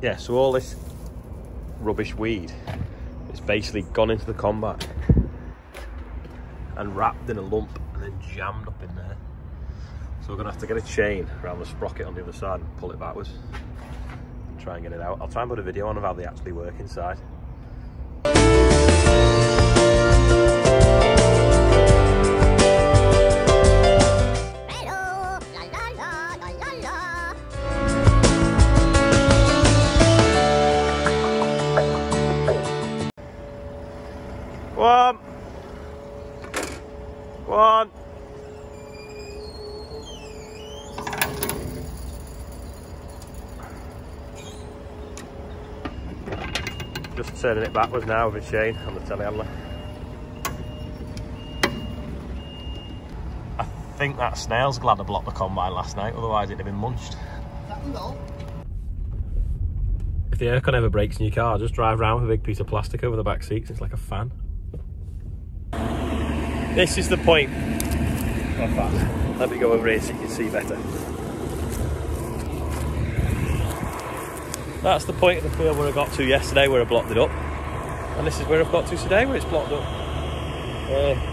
Yeah, so all this rubbish weed is basically gone into the combine and wrapped in a lump and then jammed up in there. So we're gonna have to get a chain around the sprocket on the other side and pull it backwards. Try and get it out. I'll try and put a video on of how they actually work inside. One. Just turning it backwards now with a chain on the telehandler. I think that snail's glad I blocked the combine last night, otherwise it'd have been munched. If the aircon ever breaks in your car, just drive around with a big piece of plastic over the back seats. It's like a fan. This is the point of that. Let me go over here so you can see better. That's the point of the field where I got to yesterday, where I blocked it up. And this is where I've got to today, where it's blocked up.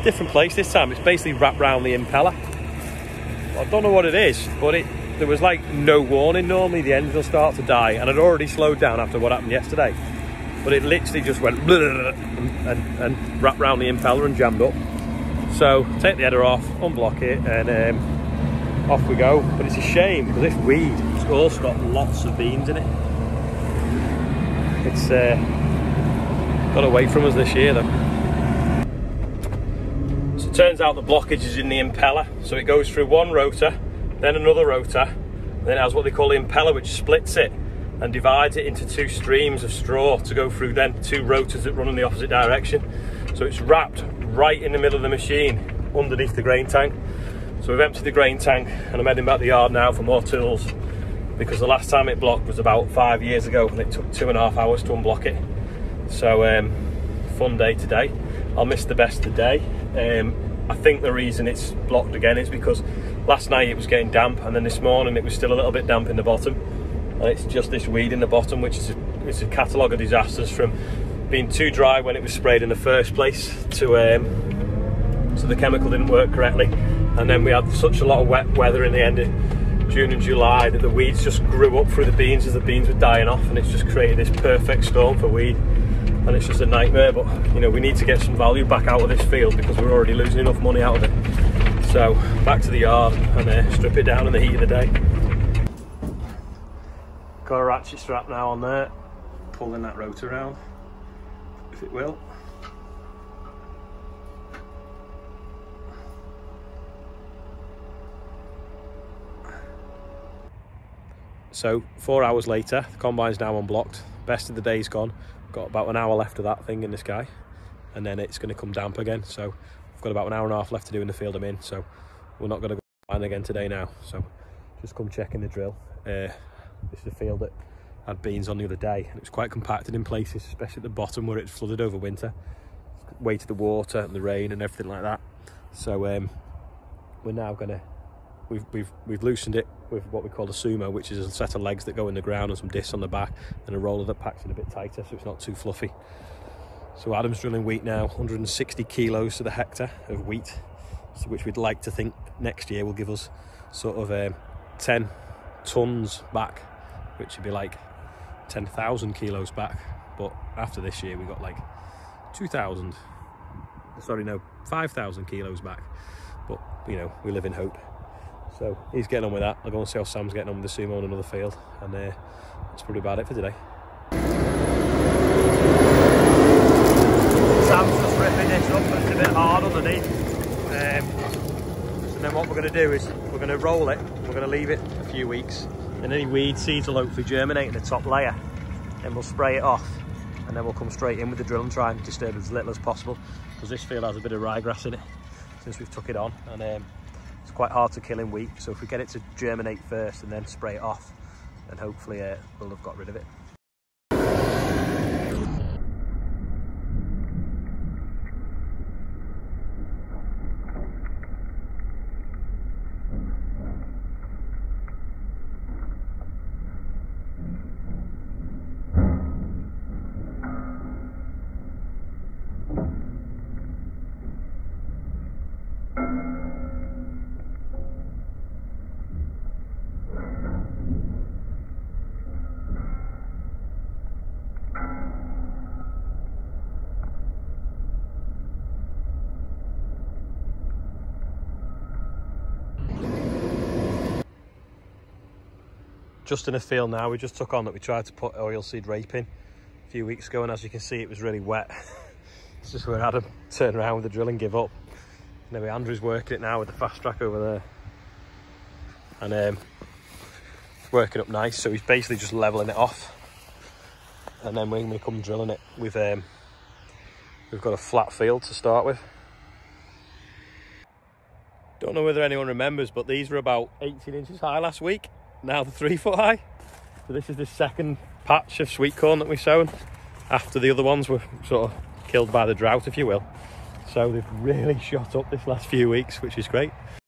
Different place this time. It's basically wrapped around the impeller. Well, I don't know what it is, but there was like no warning. Normally the engine will start to die, and I'd already slowed down after what happened yesterday. But it literally just went and wrapped around the impeller and jammed up. So take the header off, unblock it, and off we go. But it's a shame because this weed, it's also got lots of beans in it. It's got away from us this year though. So it turns out the blockage is in the impeller. So it goes through one rotor, then another rotor, and then it has what they call the impeller, which splits it and divides it into two streams of straw to go through then two rotors that run in the opposite direction. So it's wrapped right in the middle of the machine underneath the grain tank. So we've emptied the grain tank and I'm heading back to the yard now for more tools, because the last time it blocked was about 5 years ago and it took 2.5 hours to unblock it. So fun day today. I'll miss the best of the day. I think the reason it's blocked again is because last night it was getting damp, and then this morning it was still a little bit damp in the bottom, and it's just this weed in the bottom, which is it's a catalogue of disasters, from being too dry when it was sprayed in the first place to so the chemical didn't work correctly, and then we had such a lot of wet weather in the end of June and July that the weeds just grew up through the beans as the beans were dying off, and it's just created this perfect storm for weed, and it's just a nightmare. But you know, we need to get some value back out of this field because we're already losing enough money out of it. So back to the yard and strip it down in the heat of the day. Got a ratchet strap now on there, pulling that rotor around if it will. So 4 hours later, the combine's now unblocked. Best of the day's gone. Got about an hour left of that thing in the sky, and then it's going to come damp again. So I've got about an hour and a half left to do in the field I'm in. So we're not going to go combine again today now. So just come checking the drill. This is a field that had beans on the other day, and it was quite compacted in places, especially at the bottom where it flooded over winter. Weight of the water and the rain and everything like that. So we're now going to. We've loosened it with what we call a sumo, which is a set of legs that go in the ground and some discs on the back, and a roller that packs in a bit tighter so it's not too fluffy. So Adam's drilling wheat now, 160 kilos to the hectare of wheat, so which we'd like to think next year will give us sort of 10 tons back, which would be like 10,000 kilos back. But after this year we got like 5,000 kilos back. But you know, we live in hope. So he's getting on with that. I'll go and see how Sam's getting on with the sumo on another field, and that's probably about it for today. Sam's just ripping this up, it's a bit hard underneath. So then what we're going to do is we're going to roll it, we're going to leave it a few weeks, and any weed seeds will hopefully germinate in the top layer. Then we'll spray it off, and then we'll come straight in with the drill and try and disturb as little as possible, because this field has a bit of ryegrass in it since we've took it on, and it's quite hard to kill in wheat. So if we get it to germinate first and then spray it off, then hopefully we'll have got rid of it. just in a field now. We just took on that we tried to put oilseed rape in a few weeks ago, and as you can see, it was really wet. It's just where Adam turned around with the drill and give up. Anyway, Andrew's working it now with the fast track over there, and it's working up nice. So he's basically just leveling it off, and then when we come drilling it, we've got a flat field to start with. Don't know whether anyone remembers, but these were about 18 inches high last week. Now they're 3 foot high. So this is the second patch of sweet corn that we've sown after the other ones were sort of killed by the drought, if you will. So they've really shot up this last few weeks, which is great.